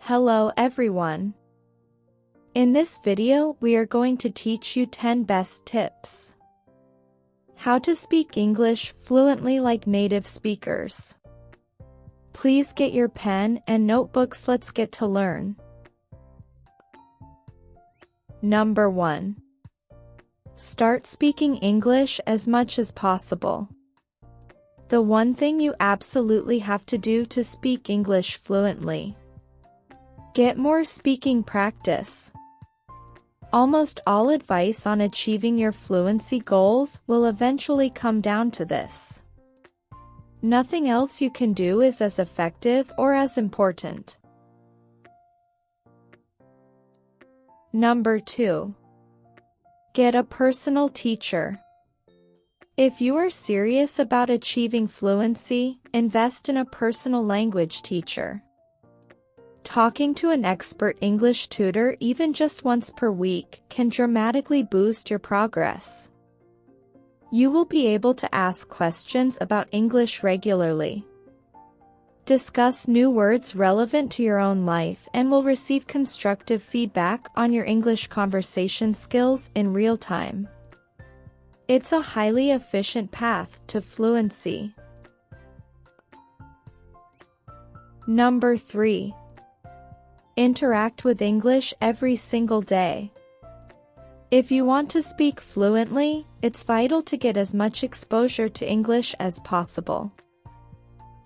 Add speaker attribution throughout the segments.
Speaker 1: Hello everyone. In this video, we are going to teach you 10 best tips. How to speak English fluently like native speakers. Please get your pen and notebooks, let's get to learn. Number 1. Start speaking English as much as possible. The one thing you absolutely have to do to speak English fluently. Get more speaking practice. Almost all advice on achieving your fluency goals will eventually come down to this. Nothing else you can do is as effective or as important. Number 2. Get a personal teacher. If you are serious about achieving fluency, invest in a personal language teacher. Talking to an expert English tutor even just once per week can dramatically boost your progress. You will be able to ask questions about English regularly. Discuss new words relevant to your own life and will receive constructive feedback on your English conversation skills in real time. It's a highly efficient path to fluency. Number 3. Interact with English every single day. If you want to speak fluently, it's vital to get as much exposure to English as possible.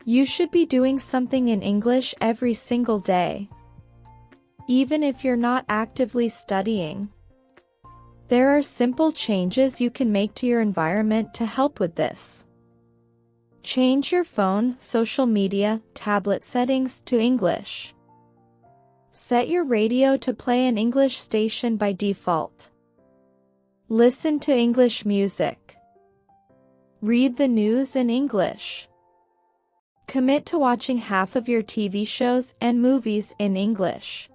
Speaker 1: You should be doing something in English every single day. Even if you're not actively studying. There are simple changes you can make to your environment to help with this. Change your phone, social media, tablet settings to English. Set your radio to play an English station by default. Listen to English music. Read the news in English. Commit to watching half of your TV shows and movies in English.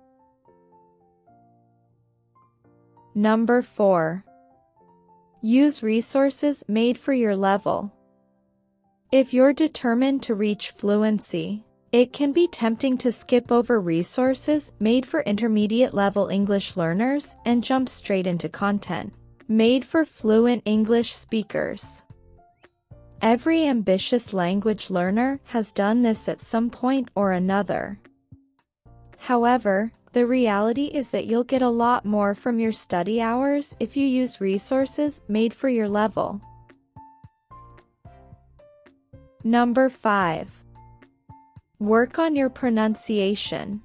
Speaker 1: Number 4. Use resources made for your level. If you're determined to reach fluency, it can be tempting to skip over resources made for intermediate level English learners and jump straight into content made for fluent English speakers. Every ambitious language learner has done this at some point or another. However, the reality is that you'll get a lot more from your study hours if you use resources made for your level. Number 5. Work on your pronunciation.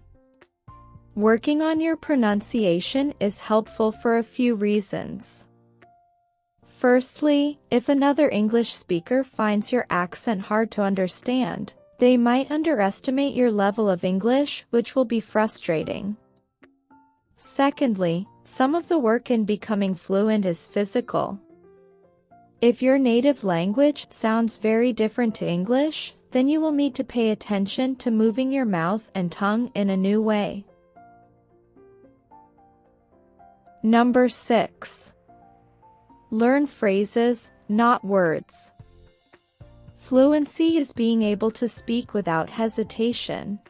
Speaker 1: Working on your pronunciation is helpful for a few reasons. Firstly, if another English speaker finds your accent hard to understand, they might underestimate your level of English, which will be frustrating. Secondly, some of the work in becoming fluent is physical. If your native language sounds very different to English, then you will need to pay attention to moving your mouth and tongue in a new way. Number 6. Learn phrases, not words. Fluency is being able to speak without hesitation.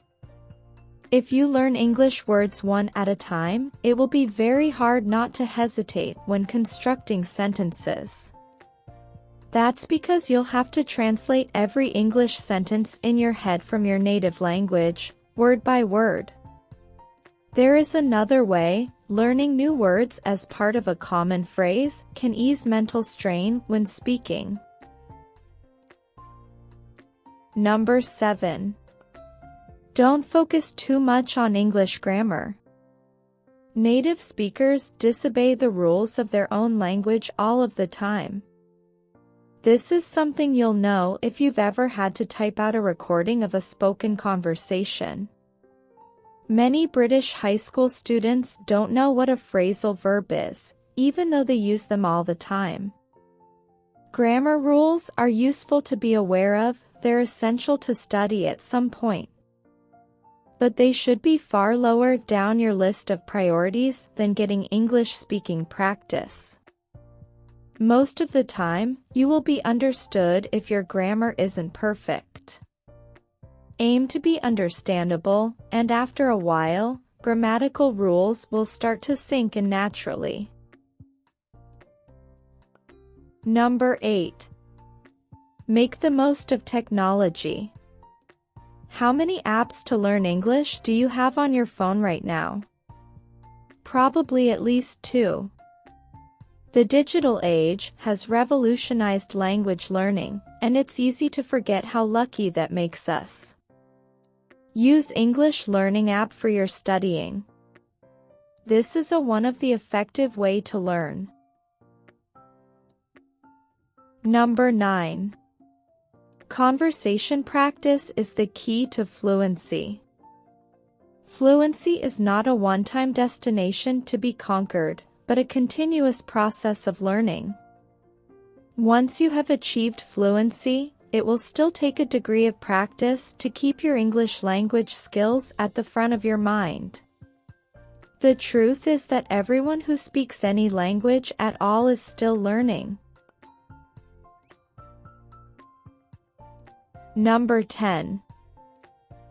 Speaker 1: If you learn English words one at a time, it will be very hard not to hesitate when constructing sentences. That's because you'll have to translate every English sentence in your head from your native language, word by word. There is another way. Learning new words as part of a common phrase can ease mental strain when speaking. Number 7. Don't focus too much on English grammar. Native speakers disobey the rules of their own language all of the time. This is something you'll know if you've ever had to type out a recording of a spoken conversation. Many British high school students don't know what a phrasal verb is, even though they use them all the time. Grammar rules are useful to be aware of, they're essential to study at some point. But they should be far lower down your list of priorities than getting English speaking practice. Most of the time, you will be understood if your grammar isn't perfect. Aim to be understandable, and after a while, grammatical rules will start to sink in naturally. Number 8. Make the most of technology. How many apps to learn English do you have on your phone right now? Probably at least 2. The digital age has revolutionized language learning, and it's easy to forget how lucky that makes us. Use English learning app for your studying. This is one of the effective way to learn. Number 9. Conversation practice is the key to fluency. Fluency is not a one-time destination to be conquered, but a continuous process of learning. Once you have achieved fluency, it will still take a degree of practice to keep your English language skills at the front of your mind. The truth is that everyone who speaks any language at all is still learning. Number 10.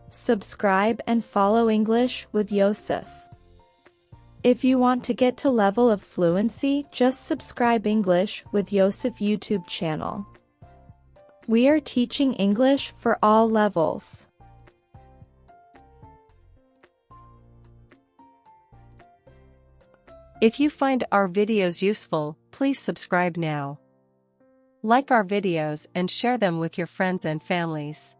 Speaker 1: Subscribe and follow English with Yosef. If you want to get to level of fluency, just subscribe English with Yosef YouTube channel. We are teaching English for all levels.
Speaker 2: If you find our videos useful, please subscribe now. Like our videos and share them with your friends and families.